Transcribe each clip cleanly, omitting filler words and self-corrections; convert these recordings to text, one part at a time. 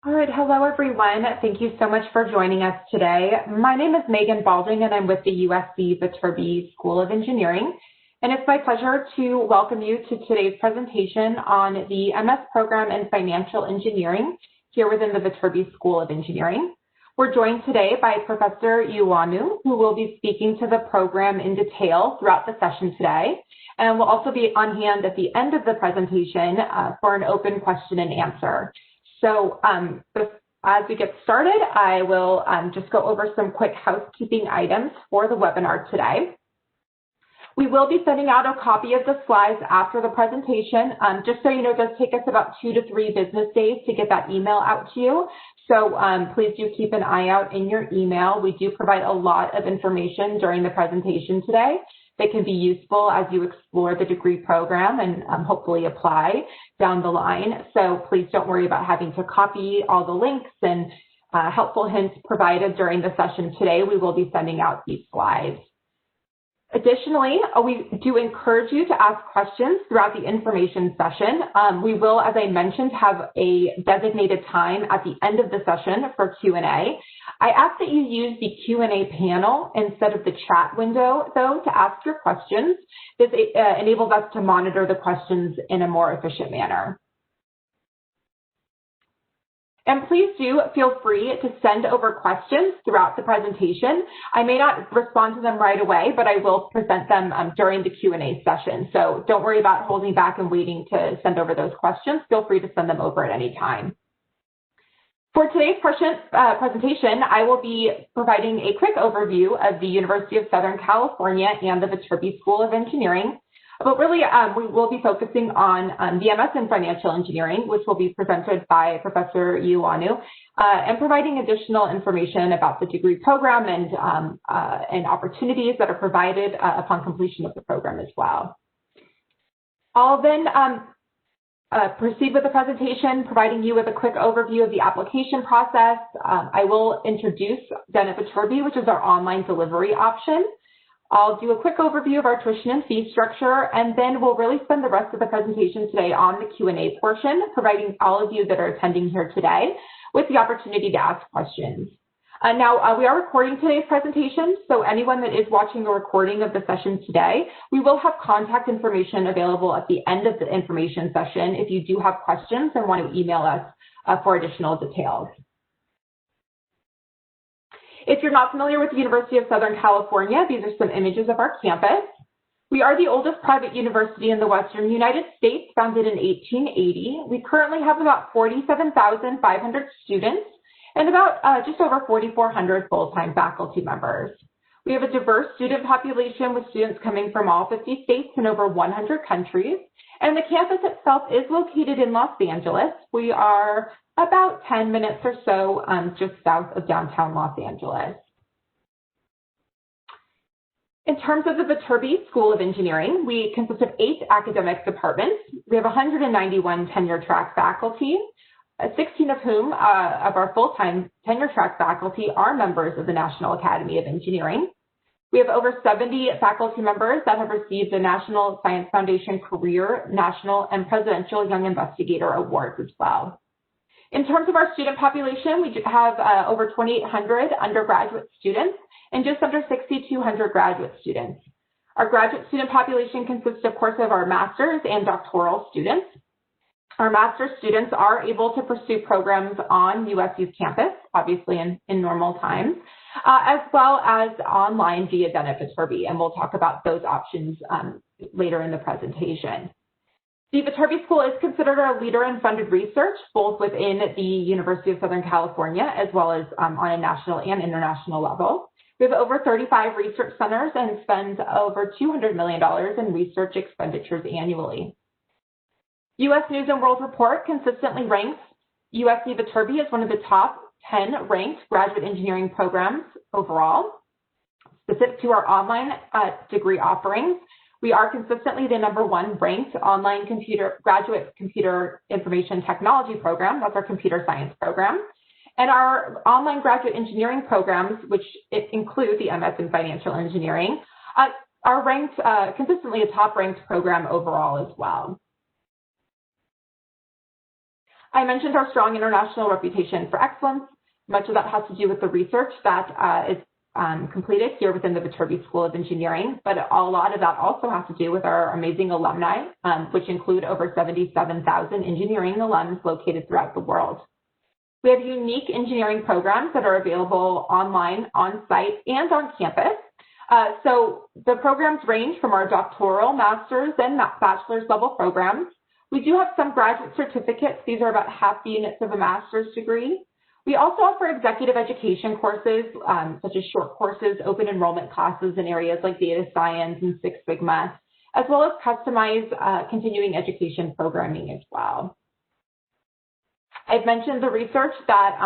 All right, hello everyone. Thank you so much for joining us today. My name is Megan Balding and I'm with the USC Viterbi School of Engineering. And it's my pleasure to welcome you to today's presentation on the MS program in Financial Engineering here within the Viterbi School of Engineering. We're joined today by Professor Iwanu, who will be speaking to the program in detail throughout the session today. And will also be on hand at the end of the presentation for an open question and answer. So as we get started, I will just go over some quick housekeeping items for the webinar today. We will be sending out a copy of the slides after the presentation. Just so you know, it does take us about 2 to 3 business days to get that email out to you. So please do keep an eye out in your email. We do provide a lot of information during the presentation today that can be useful as you explore the degree program and hopefully apply down the line. So please don't worry about having to copy all the links and helpful hints provided during the session today. We will be sending out these slides. Additionally, we do encourage you to ask questions throughout the information session. We will, as I mentioned, have a designated time at the end of the session for Q&A. I ask that you use the Q&A panel instead of the chat window, though, to ask your questions. This enables us to monitor the questions in a more efficient manner. And please do feel free to send over questions throughout the presentation. I may not respond to them right away, but I will present them during the Q&A session. So don't worry about holding back and waiting to send over those questions. Feel free to send them over at any time. For today's presentation, I will be providing a quick overview of the University of Southern California and the Viterbi School of Engineering. But really, we will be focusing on the MS in Financial Engineering, which will be presented by Professor Iwanu, and providing additional information about the degree program and opportunities that are provided upon completion of the program as well. I'll then proceed with the presentation, providing you with a quick overview of the application process. I will introduce then at Viterbi, which is our online delivery option. I'll do a quick overview of our tuition and fee structure, and then we'll really spend the rest of the presentation today on the Q&A portion, providing all of you that are attending here today with the opportunity to ask questions. Now, we are recording today's presentation, so anyone that is watching a recording of the session today, we will have contact information available at the end of the information session if you do have questions and want to email us for additional details. If you're not familiar with the University of Southern California, these are some images of our campus. We are the oldest private university in the Western United States, founded in 1880. We currently have about 47,500 students and about just over 4,400 full-time faculty members. We have a diverse student population with students coming from all 50 states and over 100 countries. And the campus itself is located in Los Angeles. We are about 10 minutes or so just south of downtown Los Angeles. In terms of the Viterbi School of Engineering, we consist of 8 academic departments. We have 191 tenure-track faculty, 16 of whom of our full-time tenure-track faculty are members of the National Academy of Engineering. We have over 70 faculty members that have received the National Science Foundation Career, National, and Presidential Young Investigator Awards as well. In terms of our student population, we have over 2,800 undergraduate students and just under 6,200 graduate students. Our graduate student population consists, of course, of our master's and doctoral students. Our master's students are able to pursue programs on USU's campus, obviously in normal times, as well as online via Viterbi, and we'll talk about those options later in the presentation. The Viterbi School is considered a leader in funded research, both within the University of Southern California, as well as on a national and international level. We have over 35 research centers and spend over $200 million in research expenditures annually. U.S. News & World Report consistently ranks USC Viterbi as one of the top 10 ranked graduate engineering programs overall. Specific to our online degree offerings, we are consistently the #1 ranked online graduate computer information technology program. That's our computer science program. And our online graduate engineering programs, which include the MS in Financial Engineering, are ranked consistently a top-ranked program overall as well. I mentioned our strong international reputation for excellence. Much of that has to do with the research that is completed here within the Viterbi School of Engineering, but a lot of that also has to do with our amazing alumni, which include over 77,000 engineering alums located throughout the world. We have unique engineering programs that are available online, on-site, and on campus. So the programs range from our doctoral, master's, and bachelor's level programs. We do have some graduate certificates. These are about half the units of a master's degree. We also offer executive education courses, such as short courses, open enrollment classes in areas like data science and Six Sigma, as well as customized continuing education programming as well. I've mentioned the research that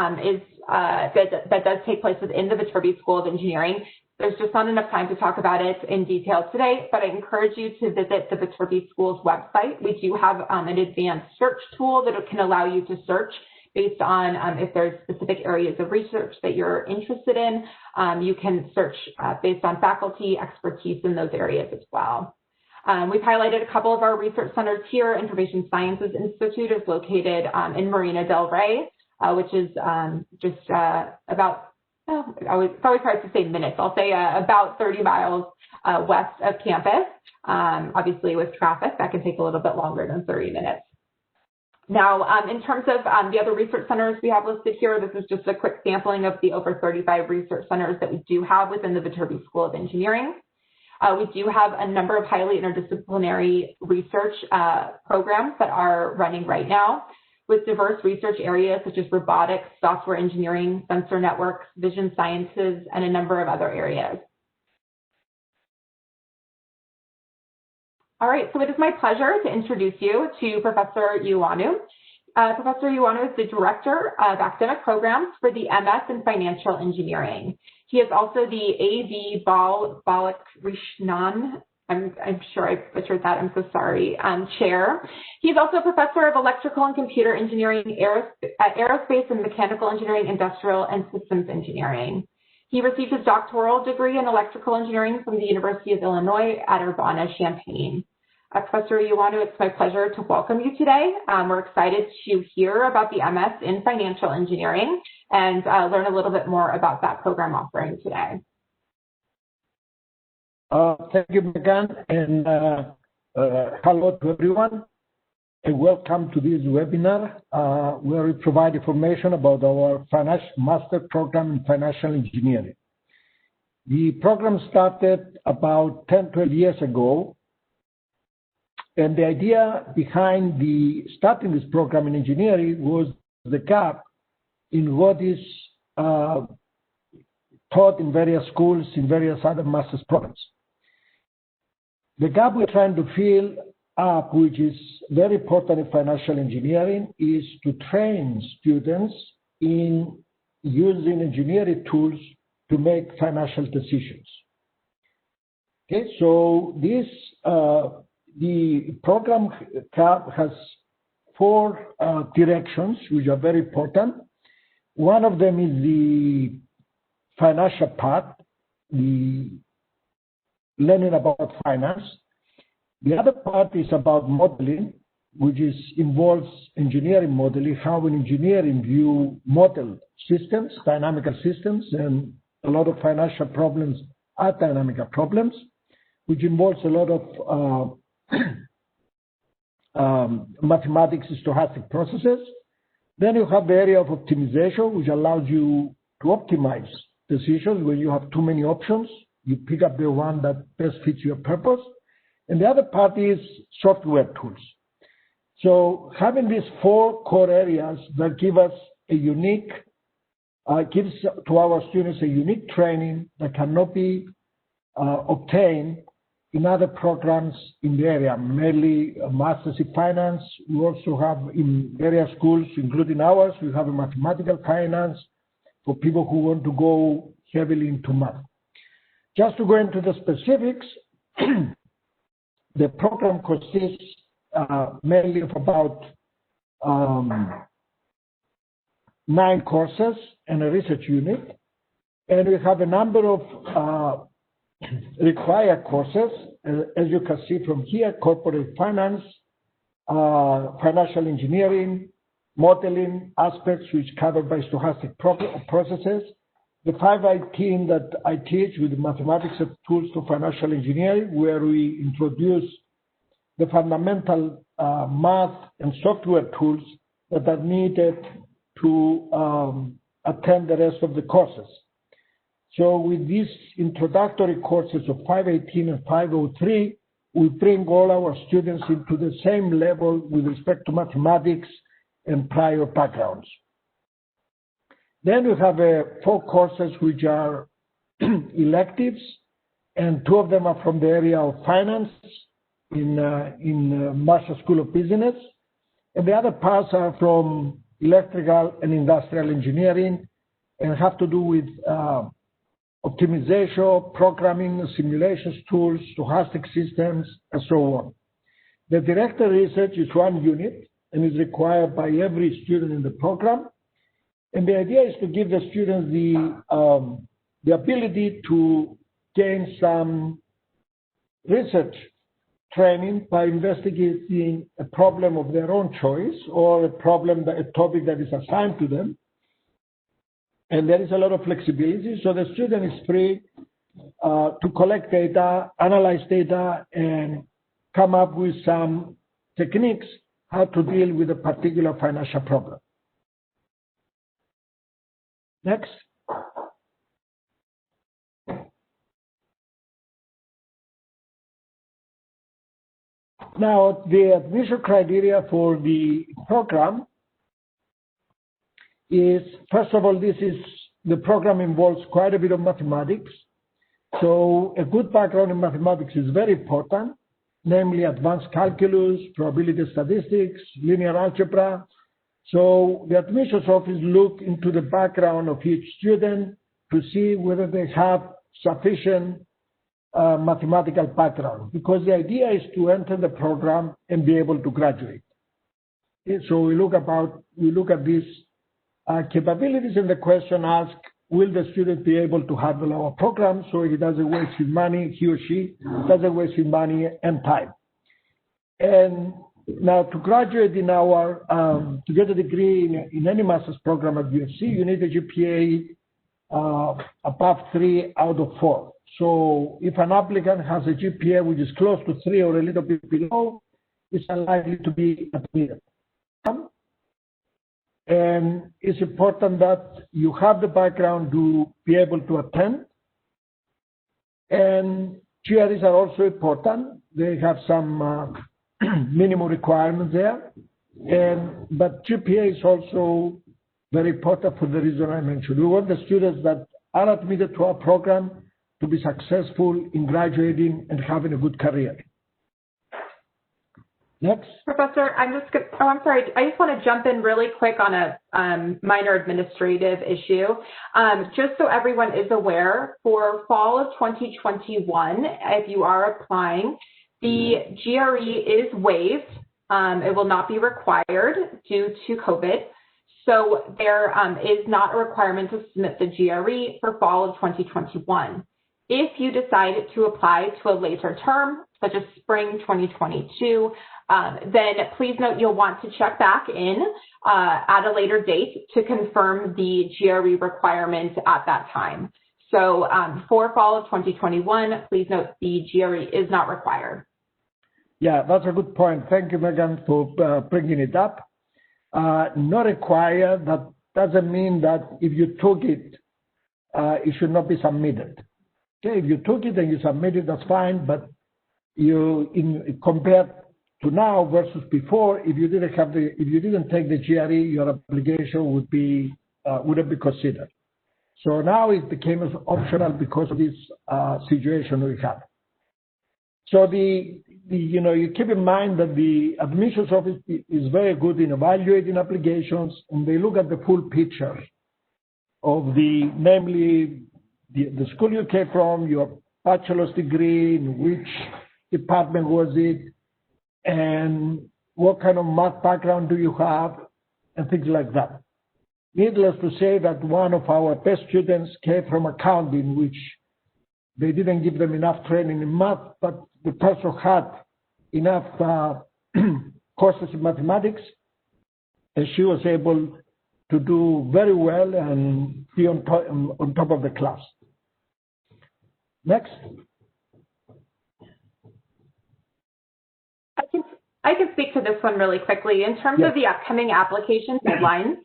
that does take place within the Viterbi School of Engineering. There's just not enough time to talk about it in detail today, but I encourage you to visit the Viterbi School's website. We do have an advanced search tool that can allow you to search based on if there's specific areas of research that you're interested in. You can search based on faculty expertise in those areas as well. We've highlighted a couple of our research centers here. Information Sciences Institute is located in Marina del Rey, which is just about, it's always hard to say minutes. I'll say about 30 miles west of campus. Obviously, with traffic, that can take a little bit longer than 30 minutes. Now, in terms of the other research centers we have listed here, this is just a quick sampling of the over 35 research centers that we do have within the Viterbi School of Engineering. We do have a number of highly interdisciplinary research programs that are running right now with diverse research areas such as robotics, software engineering, sensor networks, vision sciences, and a number of other areas. All right, so it is my pleasure to introduce you to Professor Ioannou. Professor Ioannou is the Director of Academic Programs for the MS in Financial Engineering. He is also the A.V. Balakrishnan, I'm sure I butchered that, I'm so sorry, Chair. He's also a Professor of Electrical and Computer Engineering at Aerospace and Mechanical Engineering, Industrial and Systems Engineering. He received his doctoral degree in electrical engineering from the University of Illinois at Urbana-Champaign. Professor Ioannou, it's my pleasure to welcome you today. We're excited to hear about the MS in Financial Engineering and learn a little bit more about that program offering today. Thank you, Megan, and hello to everyone, and welcome to this webinar where we provide information about our master program in financial engineering. The program started about 10, 12 years ago, and the idea behind starting this program in engineering was the gap in what is taught in various schools, in various other master's programs. The gap we're trying to fill up, which is very important in financial engineering, is to train students in using engineering tools to make financial decisions. Okay, so the program has four directions, which are very important. One of them is the financial part, the learning about finance. The other part is about modeling, which involves engineering modeling, how in engineering view model systems, dynamical systems, and a lot of financial problems are dynamical problems, which involves a lot of mathematics, stochastic processes. Then you have the area of optimization, which allows you to optimize decisions when you have too many options. You pick up the one that best fits your purpose. And the other part is software tools. So having these four core areas that give us a unique, gives to our students a unique training that cannot be obtained in other programs in the area, mainly Masters in Finance. We also have in various schools, including ours, we have a mathematical finance for people who want to go heavily into math. Just to go into the specifics, the program consists mainly of about 9 courses and a research unit. And we have a number of required courses, as you can see from here: corporate finance, financial engineering, modeling aspects, which covered by stochastic processes. The 518 that I teach with mathematics and tools to financial engineering, where we introduce the fundamental math and software tools that are needed to attend the rest of the courses. So with these introductory courses of 518 and 503, we bring all our students into the same level with respect to mathematics and prior backgrounds. Then we have 4 courses which are electives, and 2 of them are from the area of finance in Marshall School of Business, and the other parts are from electrical and industrial engineering and have to do with optimization, programming, simulations tools, stochastic systems, and so on. The directed research is 1 unit and is required by every student in the program. And the idea is to give the students the ability to gain some research training by investigating a problem of their own choice or a topic that is assigned to them. And there is a lot of flexibility, so the student is free to collect data, analyze data, and come up with some techniques how to deal with a particular financial problem. Next. Now, the admission criteria for the program is, first of all, the program involves quite a bit of mathematics. So a good background in mathematics is very important, namely advanced calculus, probability statistics, linear algebra. So the admissions office look into the background of each student to see whether they have sufficient mathematical background, because the idea is to enter the program and be able to graduate. Okay, so we look at these capabilities, and the question asks, will the student be able to handle our program so he doesn't waste his money, he or she doesn't waste his money and time. And now to graduate in our, to get a degree in any master's program at USC, you need a GPA above 3 out of 4. So if an applicant has a GPA which is close to 3 or a little bit below, it's unlikely to be admitted. And it's important that you have the background to be able to attend. And GREs are also important. They have some minimum requirements there. But GPA is also very important for the reason I mentioned. We want the students that are admitted to our program to be successful in graduating and having a good career. Next. Professor, I'm sorry. I just want to jump in really quick on a minor administrative issue. Just so everyone is aware, for fall of 2021, if you are applying, the GRE is waived. It will not be required due to COVID. So there is not a requirement to submit the GRE for fall of 2021. If you decide to apply to a later term, such as spring 2022, then please note you'll want to check back in at a later date to confirm the GRE requirement at that time. So for fall of 2021, please note the GRE is not required. Yeah, that's a good point. Thank you, Megan, for bringing it up. Not required, that doesn't mean that if you took it, it should not be submitted. Okay, if you took it and you submitted, that's fine, but compared to now versus before, if you didn't take the GRE, your application wouldn't be considered. So now it became optional because of this situation we have. So you keep in mind that the admissions office is very good in evaluating applications, and they look at the full picture of namely the school you came from, your bachelor's degree, in which department was it, and what kind of math background do you have, and things like that. Needless to say that one of our best students came from accounting, which they didn't give them enough training in math, but the person had enough courses in mathematics, and she was able to do very well and be on top of the class. Next. I can speak to this one really quickly. In terms of the upcoming application deadlines,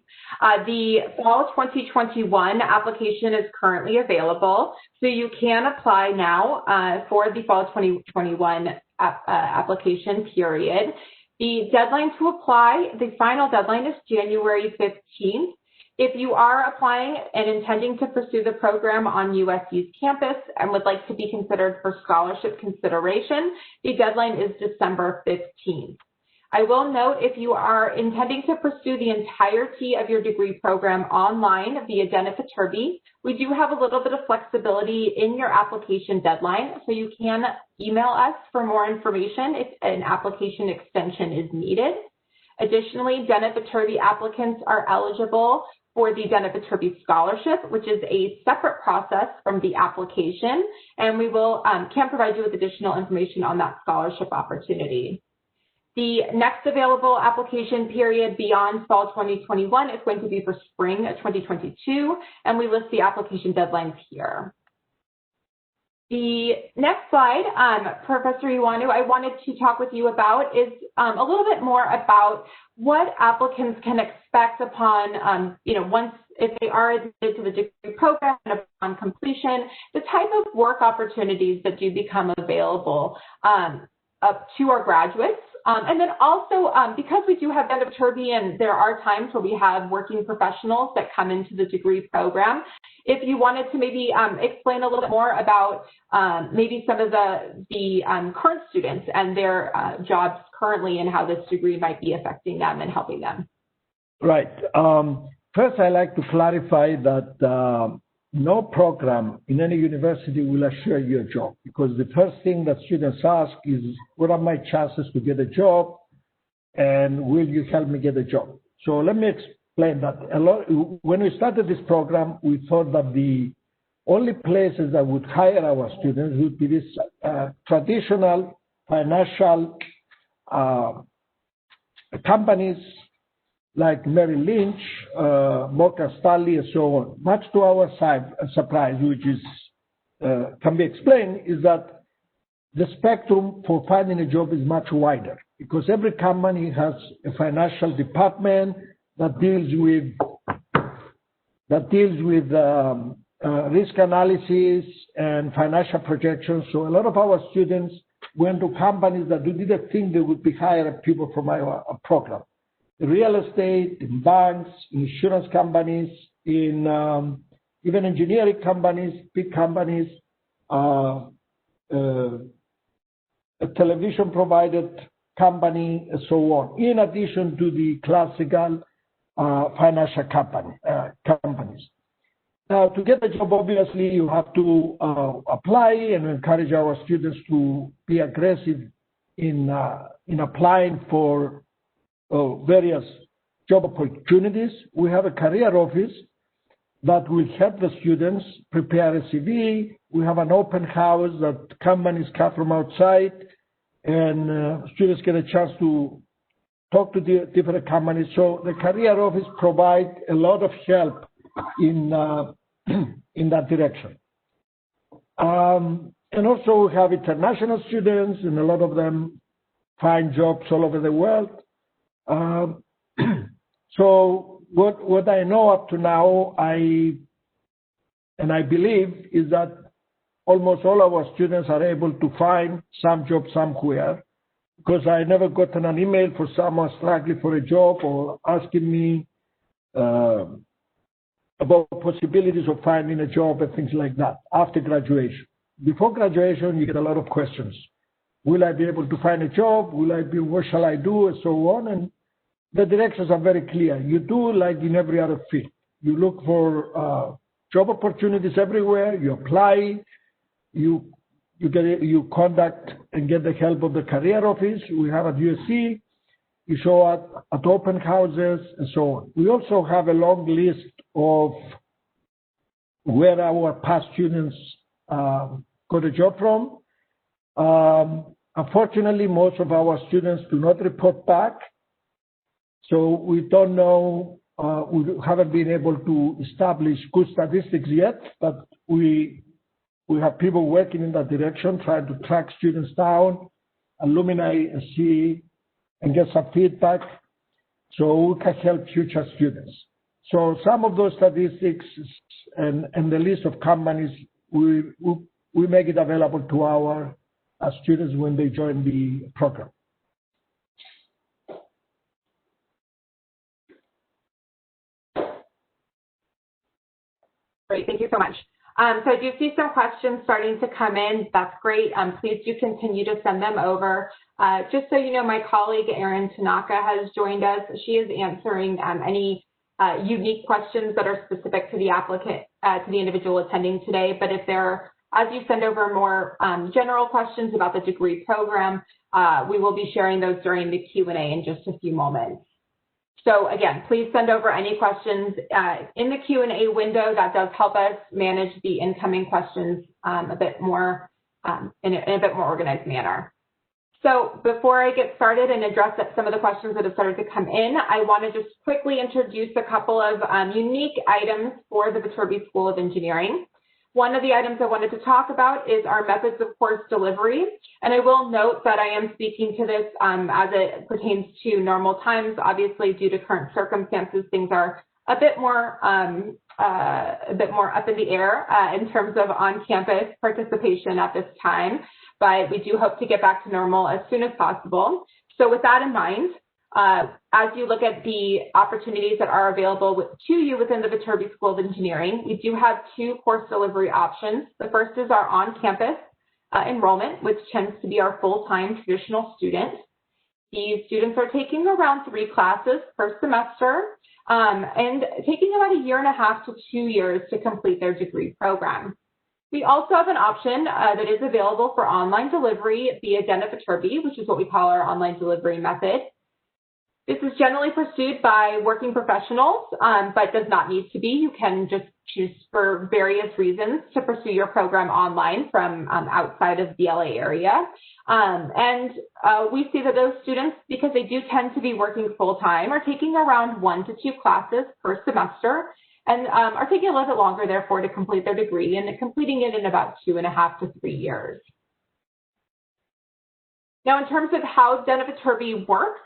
the fall 2021 application is currently available, so you can apply now for the fall 2021 application period. The deadline to apply, the final deadline is January 15th. If you are applying and intending to pursue the program on USU's campus and would like to be considered for scholarship consideration, the deadline is December 15th. I will note, if you are intending to pursue the entirety of your degree program online via Viterbi, we do have a little bit of flexibility in your application deadline, so you can email us for more information if an application extension is needed. Additionally, Viterbi applicants are eligible for the Viterbi scholarship, which is a separate process from the application, and we can provide you with additional information on that scholarship opportunity. The next available application period beyond fall 2021 is going to be for spring 2022, and we list the application deadlines here. The next slide, Professor Ioannou, I wanted to talk with you about is a little bit more about what applicants can expect upon, if they are admitted to the degree program and upon completion, the type of work opportunities that do become available up to our graduates. And then also, because we do have Viterbi and there are times where we have working professionals that come into the degree program, if you wanted to maybe explain a little bit more about maybe some of the current students and their jobs currently and how this degree might be affecting them and helping them. Right. First, I'd like to clarify that no program in any university will assure you a job, because the first thing that students ask is, what are my chances to get a job, and will you help me get a job? So let me explain that. When we started this program, we thought that the only places that would hire our students would be this traditional financial companies like Merrill Lynch, Morgan Stanley, and so on. Much to our surprise, which is can be explained, is that the spectrum for finding a job is much wider, because every company has a financial department that deals with risk analysis and financial projections. So a lot of our students went to companies that didn't think they would be hiring people from our program. Real estate, in banks, insurance companies, in even engineering companies, big companies, a television provided company, and so on, in addition to the classical financial companies. Now, to get a job, obviously, you have to apply, and encourage our students to be aggressive in applying for various job opportunities. We have a career office that will help the students prepare a CV. We have an open house that companies come from outside, and students get a chance to talk to different companies. So the career office provides a lot of help in that direction. And also we have international students, and a lot of them find jobs all over the world. So what I know up to now, I believe, is that almost all our students are able to find some job somewhere, because I never gotten an email for someone struggling for a job or asking me about possibilities of finding a job and things like that after graduation. Before graduation, you get a lot of questions. Will I be able to find a job? What shall I do? And so on. And the directions are very clear. You do like in every other field. You look for job opportunities everywhere. You apply. You contact and get the help of the career office. We have at USC. You show up at open houses and so on. We also have a long list of where our past students got a job from. Unfortunately, most of our students do not report back. So we don't know, we haven't been able to establish good statistics yet, but we have people working in that direction, trying to track students down, alumni, and see and get some feedback so we can help future students. So some of those statistics and the list of companies, we make it available to our students when they join the program. Great, thank you so much. So I do see some questions starting to come in. That's great. Please do continue to send them over. Just so you know, my colleague Erin Tanaka has joined us. She is answering any unique questions that are specific to the applicant, to the individual attending today. But if there, as you send over more general questions about the degree program, we will be sharing those during the Q&A in just a few moments. So again, please send over any questions in the Q&A window. That does help us manage the incoming questions a bit more in a bit more organized manner. So before I get started and address some of the questions that have started to come in, I want to just quickly introduce a couple of unique items for the Viterbi School of Engineering. One of the items I wanted to talk about is our methods of course delivery. And I will note that I am speaking to this as it pertains to normal times. Obviously, due to current circumstances, things are a bit more up in the air in terms of on-campus participation at this time. But we do hope to get back to normal as soon as possible. So with that in mind, as you look at the opportunities that are available to you within the Viterbi School of Engineering, we do have two course delivery options. The first is our on-campus enrollment, which tends to be our full-time traditional student. These students are taking around 3 classes per semester and taking about 1.5 to 2 years to complete their degree program. We also have an option that is available for online delivery via Viterbi, which is what we call our online delivery method. This is generally pursued by working professionals, but does not need to be. You can just choose for various reasons to pursue your program online from outside of the LA area. We see that those students, because they do tend to be working full-time, are taking around 1 to 2 classes per semester and are taking a little bit longer, therefore, to complete their degree and completing it in about 2.5 to 3 years. Now, in terms of how Viterbi works,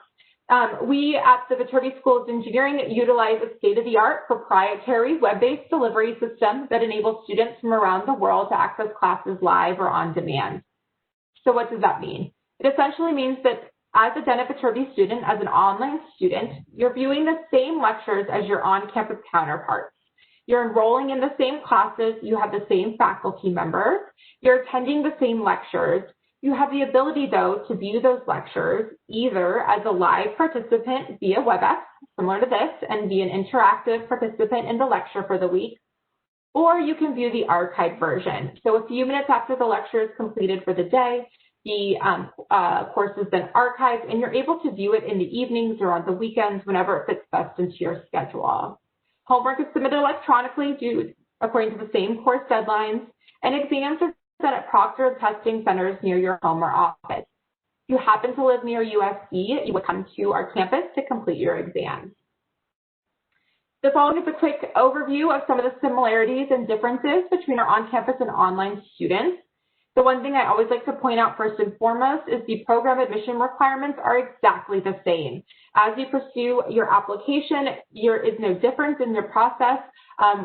we at the Viterbi School of Engineering utilize a state-of-the-art proprietary web-based delivery system that enables students from around the world to access classes live or on demand. So what does that mean? It essentially means that as a Viterbi student, as an online student, you're viewing the same lectures as your on-campus counterparts. You're enrolling in the same classes, you have the same faculty members, you're attending the same lectures. You have the ability, though, to view those lectures either as a live participant via WebEx, similar to this, and be an interactive participant in the lecture for the week, or you can view the archived version. So a few minutes after the lecture is completed for the day, the course has been archived, and you're able to view it in the evenings or on the weekends whenever it fits best into your schedule. Homework is submitted electronically due according to the same course deadlines, and exams are set at proctored testing centers near your home or office. If you happen to live near USC, you would come to our campus to complete your exams. The following is a quick overview of some of the similarities and differences between our on-campus and online students. The one thing I always like to point out first and foremost is the program admission requirements are exactly the same. As you pursue your application, there is no difference in your process,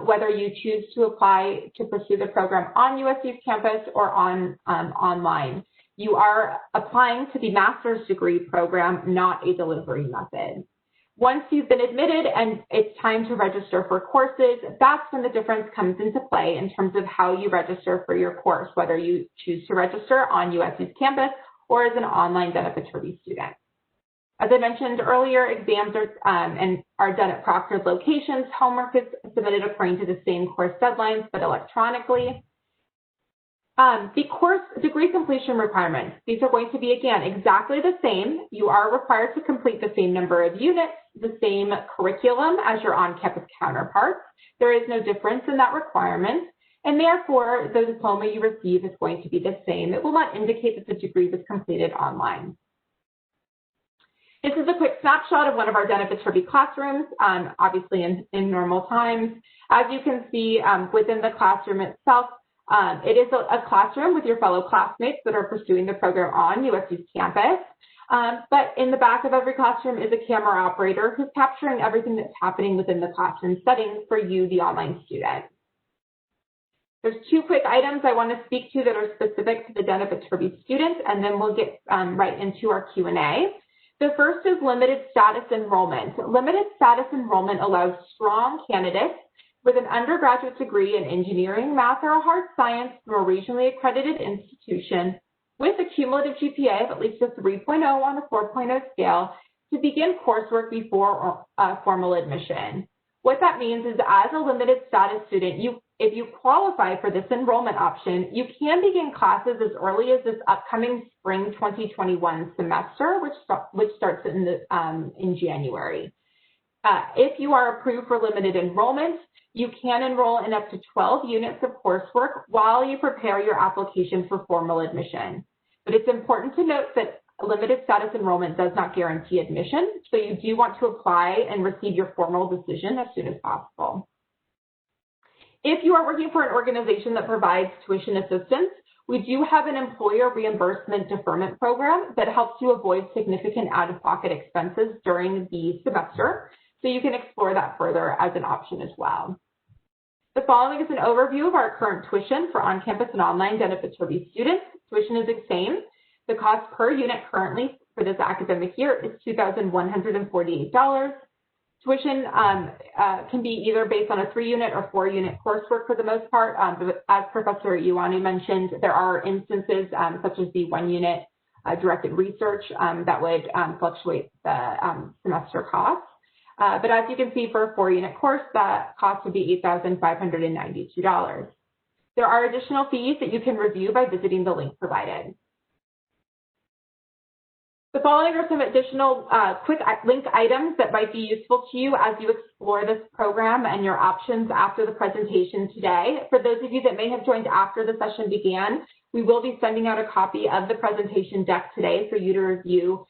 whether you choose to apply to pursue the program on USC's campus or online. You are applying to the master's degree program, not a delivery method. Once you've been admitted and it's time to register for courses, that's when the difference comes into play in terms of how you register for your course, whether you choose to register on USC's campus or as an online Viterbi student. As I mentioned earlier, exams are done at proctored locations. Homework is submitted according to the same course deadlines, but electronically. The course degree completion requirements, these are going to be, again, exactly the same. You are required to complete the same number of units, the same curriculum as your on-campus counterparts. There is no difference in that requirement, and therefore, the diploma you receive is going to be the same. It will not indicate that the degree was completed online. This is a quick snapshot of one of our Viterbi classrooms, obviously in normal times. As you can see within the classroom itself, it is a classroom with your fellow classmates that are pursuing the program on USU's campus. But in the back of every classroom is a camera operator who's capturing everything that's happening within the classroom setting for you, the online student. There's two quick items I want to speak to that are specific to the Viterbi students, and then we'll get right into our Q&A. The first is limited status enrollment. Limited status enrollment allows strong candidates with an undergraduate degree in engineering, math, or hard science from a regionally accredited institution with a cumulative GPA of at least a 3.0 on the 4.0 scale to begin coursework before formal admission. What that means is, as a limited status student, if you qualify for this enrollment option, you can begin classes as early as this upcoming spring 2021 semester, which starts in January. If you are approved for limited enrollment, you can enroll in up to 12 units of coursework while you prepare your application for formal admission. But it's important to note that limited status enrollment does not guarantee admission, so you do want to apply and receive your formal decision as soon as possible. If you are working for an organization that provides tuition assistance, we do have an employer reimbursement deferment program that helps you avoid significant out-of-pocket expenses during the semester, so you can explore that further as an option as well. The following is an overview of our current tuition for on-campus and online Viterbi students. Tuition is the same. The cost per unit currently for this academic year is $2,148. Tuition can be either based on a 3-unit or 4-unit coursework for the most part. But as Professor Ioannou mentioned, there are instances such as the 1-unit directed research that would fluctuate the semester cost. But as you can see, for a 4-unit course, that cost would be $8,592. There are additional fees that you can review by visiting the link provided. The following are some additional quick link items that might be useful to you as you explore this program and your options after the presentation today. For those of you that may have joined after the session began, we will be sending out a copy of the presentation deck today for you to review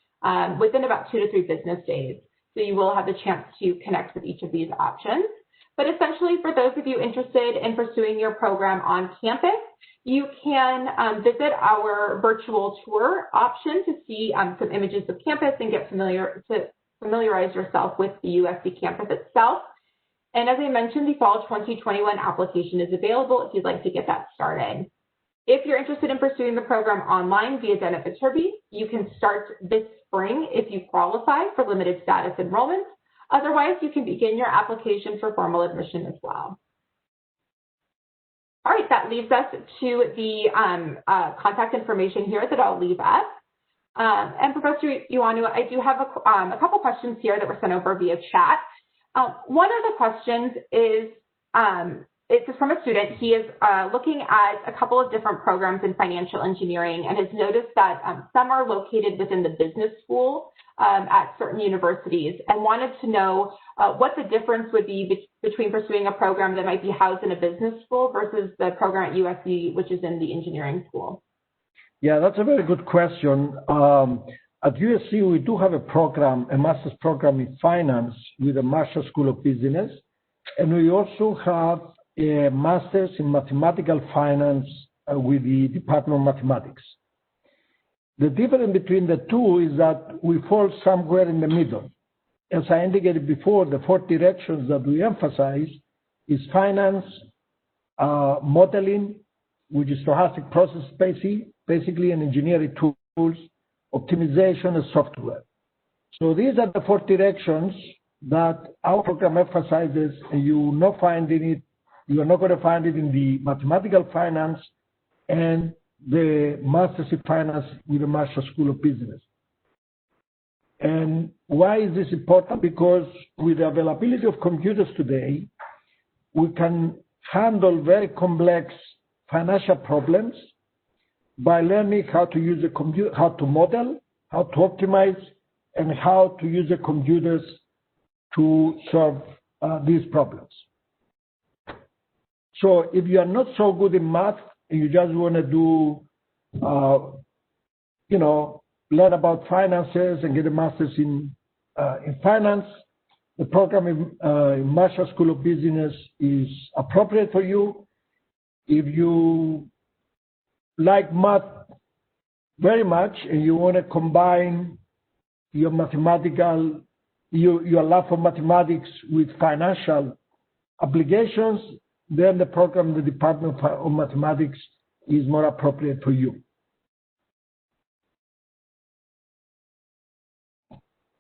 within about 2 to 3 business days. So you will have the chance to connect with each of these options. But essentially, for those of you interested in pursuing your program on campus, you can visit our virtual tour option to see some images of campus and get familiarize yourself with the USC campus itself. And as I mentioned, the fall 2021 application is available if you'd like to get that started. If you're interested in pursuing the program online via Viterbi, you can start this spring if you qualify for limited status enrollment. Otherwise, you can begin your application for formal admission as well. All right, that leaves us to the contact information here that I'll leave up. And Professor Ioannou, I do have a couple questions here that were sent over via chat. One of the questions is, it's from a student. He is looking at a couple of different programs in financial engineering and has noticed that some are located within the business school at certain universities, and wanted to know what the difference would be between pursuing a program that might be housed in a business school versus the program at USC, which is in the engineering school. Yeah, that's a very good question. At USC, we do have a program, a master's program in finance with the Marshall School of Business, and we also have a master's in mathematical finance with the Department of Mathematics. The difference between the two is that we fall somewhere in the middle. As I indicated before, the 4 directions that we emphasize is finance, modeling, which is stochastic process basically, and engineering tools, optimization, and software. So these are the 4 directions that our program emphasizes, and you are not going to find it in the mathematical finance and the master's in finance with the Marshall School of Business. And why is this important? Because with the availability of computers today, we can handle very complex financial problems by learning how to use the computer, how to model, how to optimize, and how to use the computers to solve these problems. So if you are not so good in math and you just want to do, learn about finances and get a master's in finance, the program in Marshall School of Business is appropriate for you. If you like math very much and you want to combine your mathematical, your love for mathematics with financial obligations, then the program in the Department of Mathematics is more appropriate for you.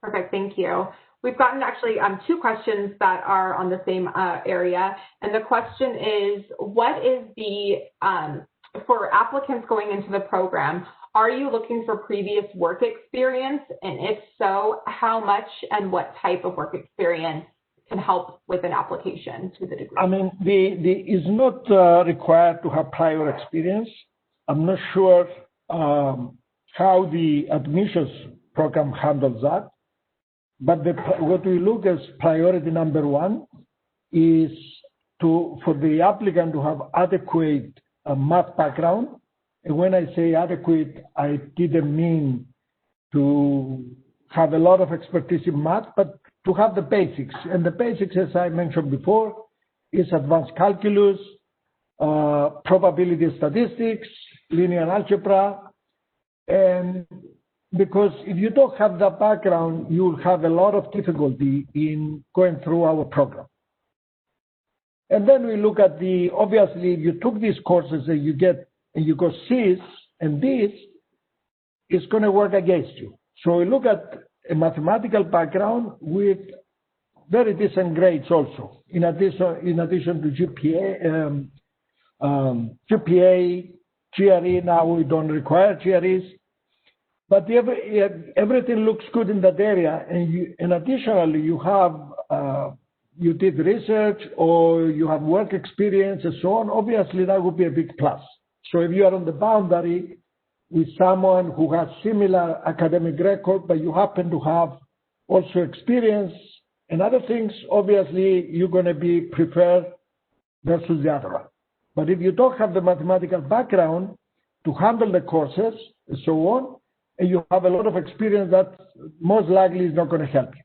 Perfect, thank you. We've gotten actually 2 questions that are on the same area. And the question is, what is the, for applicants going into the program, are you looking for previous work experience? And if so, how much and what type of work experience can help with an application to the degree? I mean, it's not required to have prior experience. I'm not sure how the admissions program handles that. But what we look as priority number 1 is for the applicant to have adequate math background. And when I say adequate, I didn't mean to have a lot of expertise in math, but to have the basics. And the basics, as I mentioned before, is advanced calculus, probability statistics, linear algebra. And because if you don't have that background, you'll have a lot of difficulty in going through our program. And then we look at obviously, if you took these courses and you got C's and D's, it's going to work against you. So we look at a mathematical background with very decent grades also, in addition to GPA, GRE. Now we don't require GREs. But everything looks good in that area, and additionally, you did research or you have work experience and so on. Obviously, that would be a big plus. So if you are on the boundary with someone who has similar academic record, but you happen to have also experience and other things, obviously you're going to be preferred versus the other one. But if you don't have the mathematical background to handle the courses and so on, and you have a lot of experience, that most likely is not going to help you.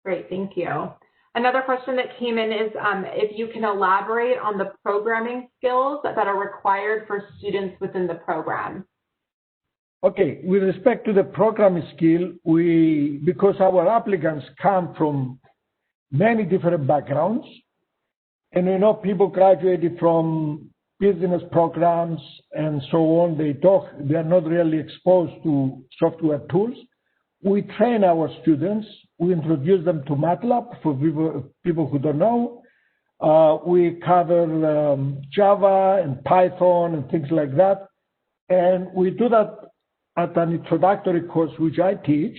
Great, thank you. Another question that came in is if you can elaborate on the programming skills that are required for students within the program. Okay, with respect to the programming skill, because our applicants come from many different backgrounds, and we know people graduated from business programs and so on, they are not really exposed to software tools. We train our students. We introduce them to MATLAB for people who don't know. We cover Java and Python and things like that. And we do that at an introductory course, which I teach.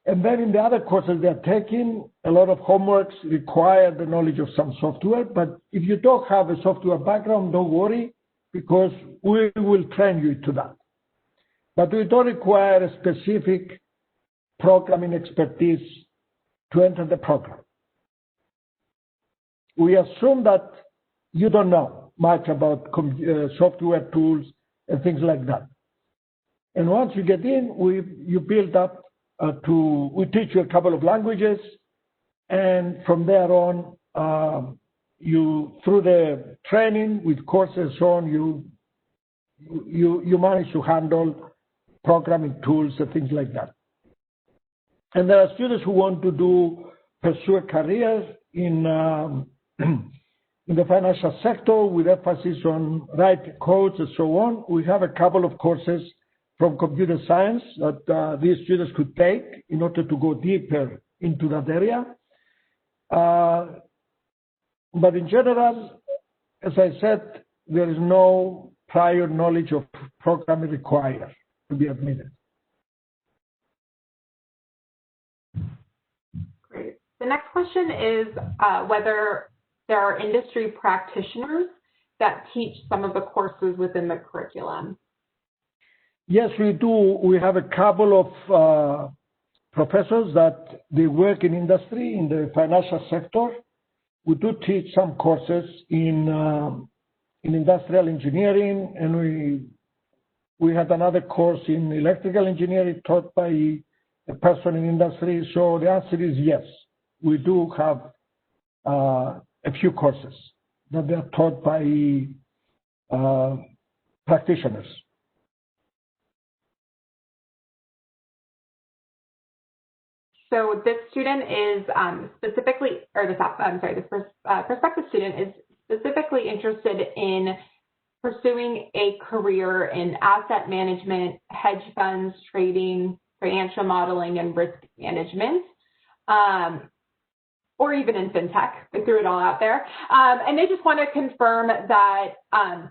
And then in the other courses they're taking, a lot of homeworks require the knowledge of some software. But if you don't have a software background, don't worry, because we will train you to that. But we don't require a specific programming expertise to enter the program. We assume that you don't know much about software tools and things like that. And once you get in, you build up we teach you a couple of languages, and from there on, through the training with courses and so on, you manage to handle programming tools and things like that. And there are students who want to pursue a career in the financial sector with emphasis on writing codes and so on. We have a couple of courses from computer science that these students could take in order to go deeper into that area. But in general, as I said, there is no prior knowledge of programming required to be admitted. Great. The next question is whether there are industry practitioners that teach some of the courses within the curriculum. Yes, we do. We have a couple of professors that they work in industry, in the financial sector. We do teach some courses in in industrial engineering, and we had another course in electrical engineering taught by a person in industry. So the answer is yes. We do have a few courses that they are taught by practitioners. So this student is specifically, or this prospective student is specifically interested in pursuing a career in asset management, hedge funds, trading, financial modeling, and risk management, or even in fintech. I threw it all out there. And they just want to confirm that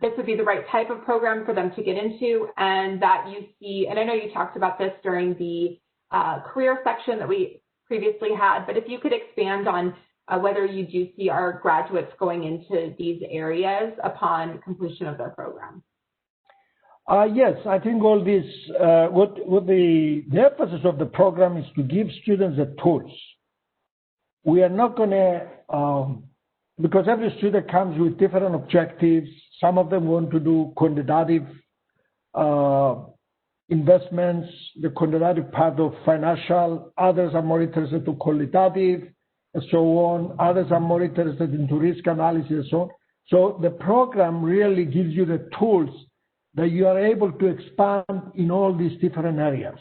this would be the right type of program for them to get into, and that you see, and I know you talked about this during the career section that we previously had, but if you could expand on whether you do see our graduates going into these areas upon completion of their program. Yes, I think all this, what the emphasis of the program is to give students the tools. We are not going to, because every student comes with different objectives. Some of them want to do quantitative investments, the quantitative part of financial. Others are more interested in qualitative, and so on. Others are more interested into risk analysis and so on. So the program really gives you the tools that you are able to expand in all these different areas.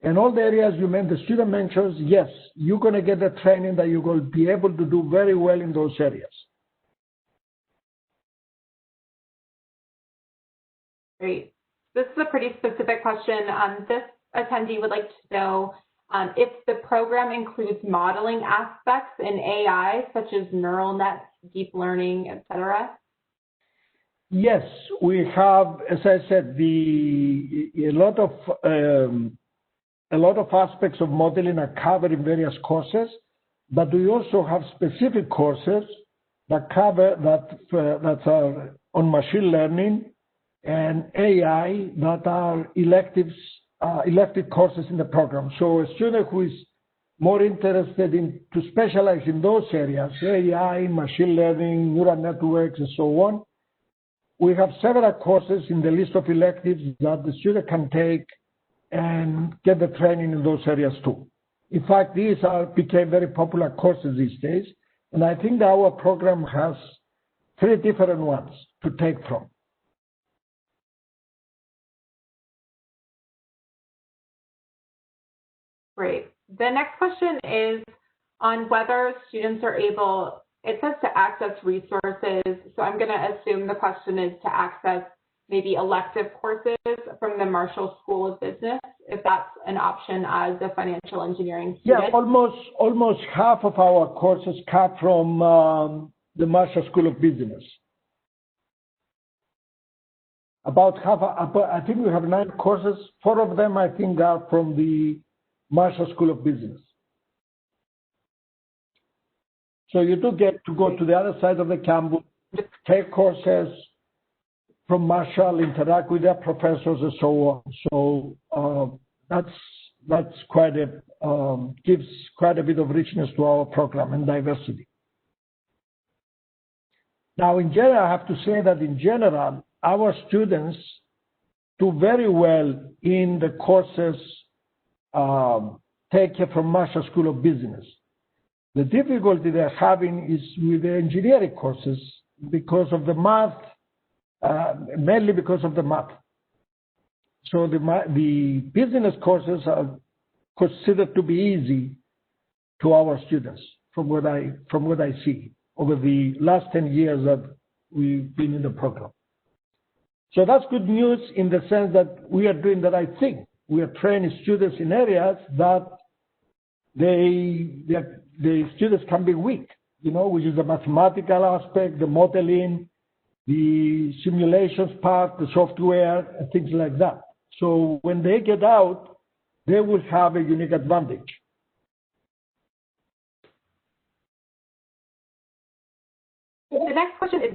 And all the areas the student mentions, yes, you're going to get the training that you will be able to do very well in those areas. Great. This is a pretty specific question. This attendee would like to know if the program includes modeling aspects in AI, such as neural nets, deep learning, et cetera. Yes, we have, as I said, a lot of aspects of modeling are covered in various courses, but we also have specific courses that cover that are on machine learning and AI that are elective courses in the program. So a student who is more interested to specialize in those areas, AI, machine learning, neural networks, and so on, we have several courses in the list of electives that the student can take and get the training in those areas too. In fact, these became very popular courses these days, and I think that our program has 3 different ones to take from. Great. The next question is on whether students are able, it says to access resources, so I'm going to assume the question is to access maybe elective courses from the Marshall School of Business, if that's an option as a financial engineering student. Yeah, almost half of our courses come from the Marshall School of Business. About half, I think we have 9 courses. 4 of them, I think, are from the Marshall School of Business. So you do get to go to the other side of the campus, take courses from Marshall, interact with their professors, and so on. So that's quite gives quite a bit of richness to our program and diversity. Now, in general, I have to say that in general, our students do very well in the courses taken from Marshall School of Business. The difficulty they're having is with the engineering courses because of the math, mainly because of the math. So the business courses are considered to be easy to our students, from what I see over the last 10 years that we've been in the program. So that's good news in the sense that we are doing the right thing. We are training students in areas that the students can be weak, which is the mathematical aspect, the modeling, the simulations part, the software, and things like that. So when they get out, they will have a unique advantage. The next question is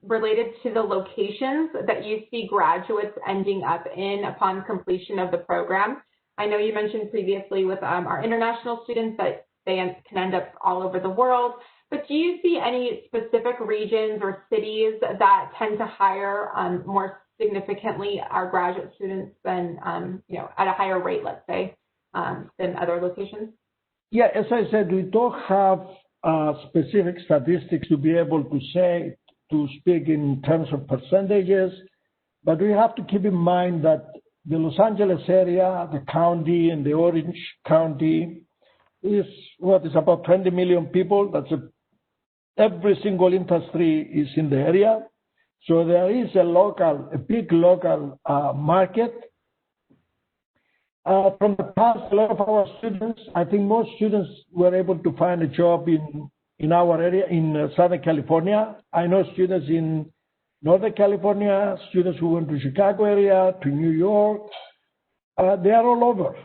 related to the locations that you see graduates ending up in upon completion of the program. I know you mentioned previously with our international students that they can end up all over the world, But do you see any specific regions or cities that tend to hire more significantly our graduate students than, at a higher rate, let's say, than other locations? Yeah, as I said, we don't have specific statistics to be able to speak in terms of percentages, but we have to keep in mind that the Los Angeles area, the county, and the Orange County is about 20 million people. Every single industry is in the area. So there is a big local market. From the past, a lot of our students, I think most students were able to find a job in our area, in Southern California. I know students in Northern California, students who went to Chicago area, to New York. They are all over.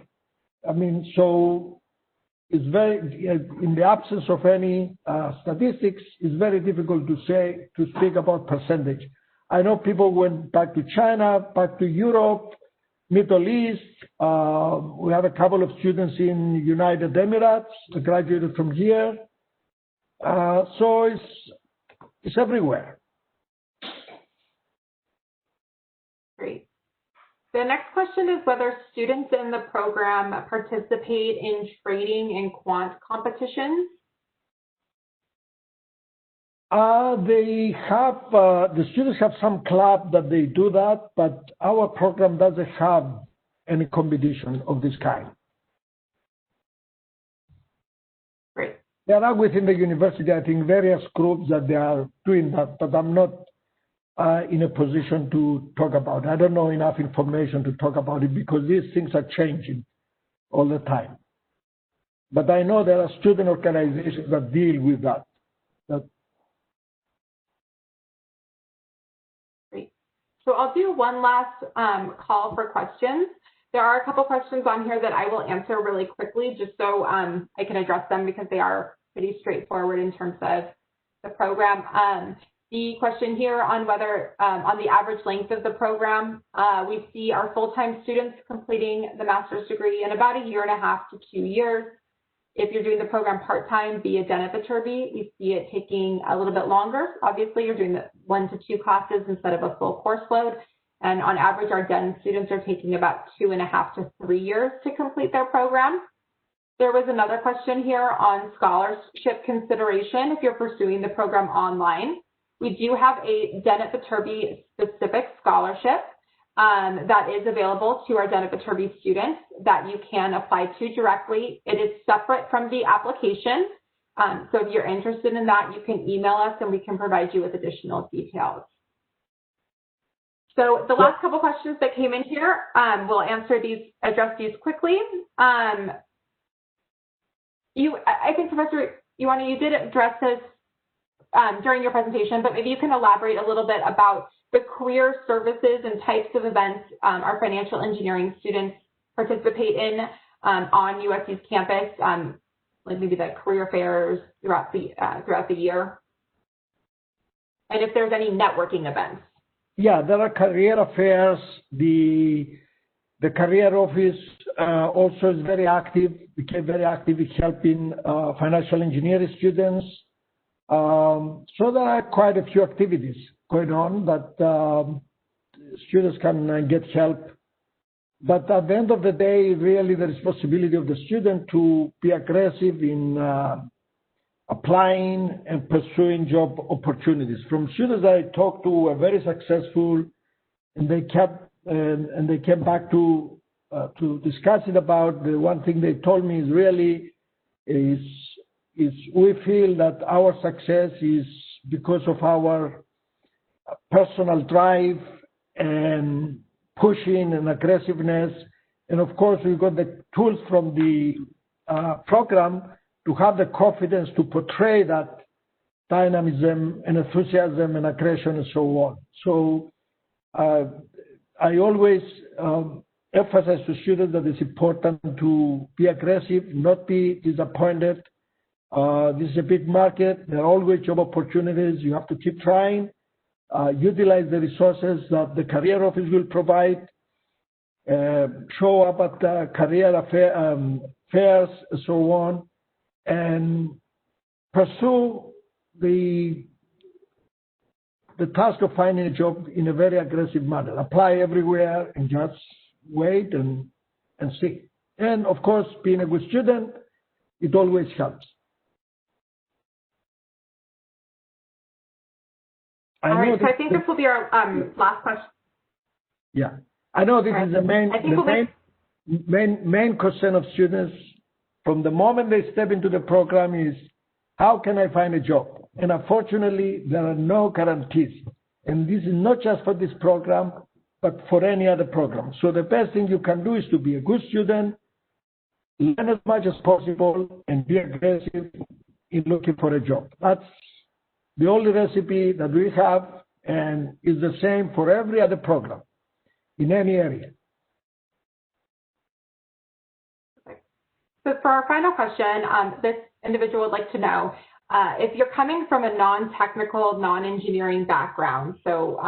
I mean, so it's in the absence of any statistics, it's very difficult to speak about percentage. I know people went back to China, back to Europe, Middle East. We have a couple of students in United Emirates that graduated from here. So it's everywhere. Great. The next question is whether students in the program participate in trading and quant competitions. The students have some club that they do that, but our program doesn't have any competition of this kind. Great. There are within the university, I think, various groups that they are doing that, but I'm not in a position to talk about it. I don't know enough information to talk about it because these things are changing all the time. But I know there are student organizations that deal with that. Great. So I'll do one last call for questions. There are a couple questions on here that I will answer really quickly just so I can address them because they are pretty straightforward in terms of the program. The question here on whether, on the average length of the program, we see our full-time students completing the master's degree in about 1.5 to 2 years. If you're doing the program part-time via Viterbi, we see it taking a little bit longer. Obviously, you're doing the 1 to 2 classes instead of a full course load. And on average, our DEN students are taking about 2.5 to 3 years to complete their program. There was another question here on scholarship consideration if you're pursuing the program online. We do have a DEN at Viterbi specific scholarship that is available to our DEN at Viterbi students that you can apply to directly. It is separate from the application. So if you're interested in that, you can email us and we can provide you with additional details. So the last couple questions that came in here, we'll address these quickly. I think Professor Ioannou, you did address this during your presentation, but maybe you can elaborate a little bit about the career services and types of events our financial engineering students participate in on USC's campus, like maybe the career fairs throughout the year, and if there's any networking events. Yeah, there are career affairs. The career office also is very active, became very active in helping financial engineering students. So there are quite a few activities going on that students can get help. But at the end of the day, really the responsibility of the student to be aggressive in applying and pursuing job opportunities. From students that I talked to were very successful, and they came back to discussing about the one thing they told me is we feel that our success is because of our personal drive and pushing and aggressiveness. And of course, we got the tools from the program to have the confidence to portray that dynamism and enthusiasm and aggression and so on. So I always emphasize to students that it's important to be aggressive, not be disappointed. This is a big market. There are always job opportunities. You have to keep trying. Utilize the resources that the career office will provide. Show up at career fairs and so on, and pursue the task of finding a job in a very aggressive manner. Apply everywhere and just wait and see. And of course, being a good student, it always helps. All right, so I think this will be our last question. Yeah, I know this is the main concern of students from the moment they step into the program is, how can I find a job? And unfortunately, there are no guarantees. And this is not just for this program, but for any other program. So the best thing you can do is to be a good student, learn as much as possible, and be aggressive in looking for a job. That's the only recipe that we have, and is the same for every other program in any area. So for our final question, this individual would like to know, if you're coming from a non-technical, non-engineering background, so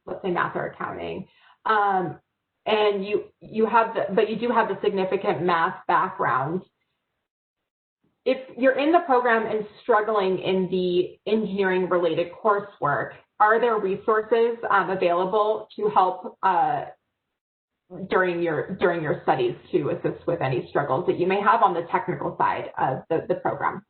let's say math or accounting, and you do have the significant math background, if you're in the program and struggling in the engineering-related coursework, are there resources available to help during your studies to assist with any struggles that you may have on the technical side of the program?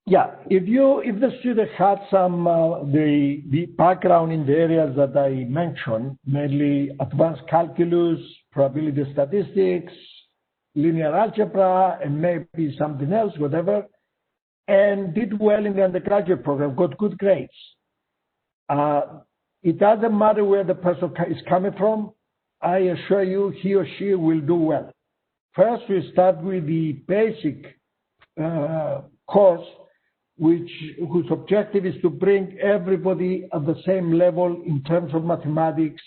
Yeah, if the student had some the background in the areas that I mentioned, mainly advanced calculus, probability statistics, linear algebra, and maybe something else, whatever, and did well in the undergraduate program, got good grades. It doesn't matter where the person is coming from. I assure you, he or she will do well. First, we start with the basic course, whose objective is to bring everybody at the same level in terms of mathematics,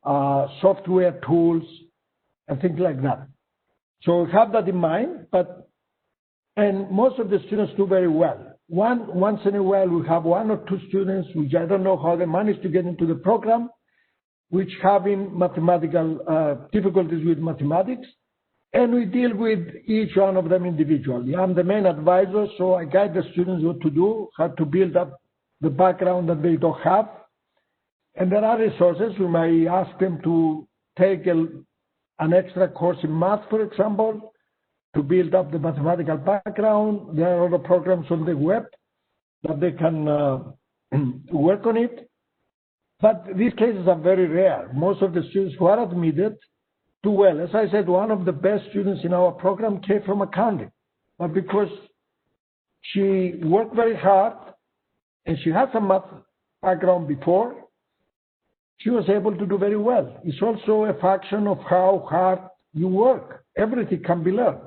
software tools, and things like that. So have that in mind, and most of the students do very well. Once in a while, we have one or two students, which I don't know how they manage to get into the program, which having mathematical difficulties with mathematics, and we deal with each one of them individually. I'm the main advisor, so I guide the students what to do, how to build up the background that they don't have. And there are resources. We may ask them to take an extra course in math, for example, to build up the mathematical background. There are other programs on the web that they can work on it. But these cases are very rare. Most of the students who are admitted do well. As I said, one of the best students in our program came from accounting, but because she worked very hard and she had some math background before, she was able to do very well. It's also a function of how hard you work. Everything can be learned.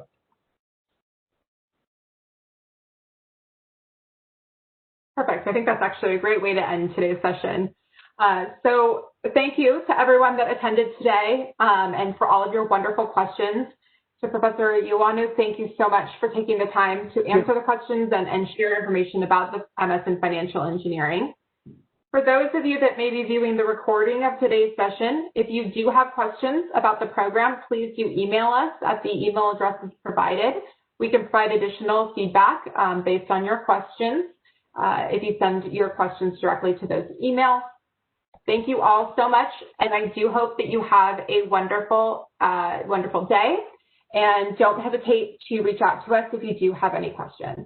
Perfect. I think that's actually a great way to end today's session. So thank you to everyone that attended today and for all of your wonderful questions. To Professor Ioannou, thank you so much for taking the time to answer the questions and share information about the MS in financial engineering. For those of you that may be viewing the recording of today's session, if you do have questions about the program, please do email us at the email addresses provided. We can provide additional feedback based on your questions if you send your questions directly to those emails. Thank you all so much, and I do hope that you have a wonderful, wonderful day, and don't hesitate to reach out to us if you do have any questions.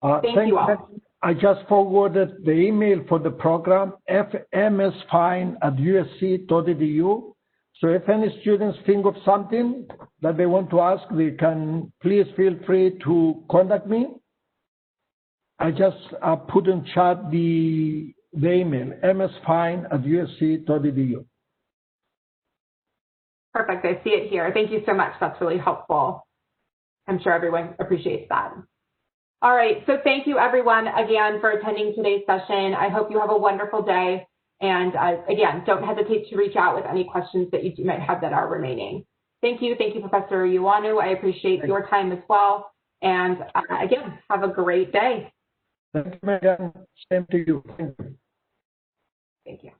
Thank you all. I just forwarded the email for the program, msfine@usc.edu. So if any students think of something that they want to ask, they can please feel free to contact me. I just put in chat the email, msfine@usc.edu. Perfect. I see it here. Thank you so much. That's really helpful. I'm sure everyone appreciates that. All right. So thank you, everyone, again, for attending today's session. I hope you have a wonderful day. And again, don't hesitate to reach out with any questions that you might have that are remaining. Thank you. Thank you, Professor Ioannou. I appreciate your time as well. And again, have a great day. Thank you, Megan. Same to you. Thank you. Thank you.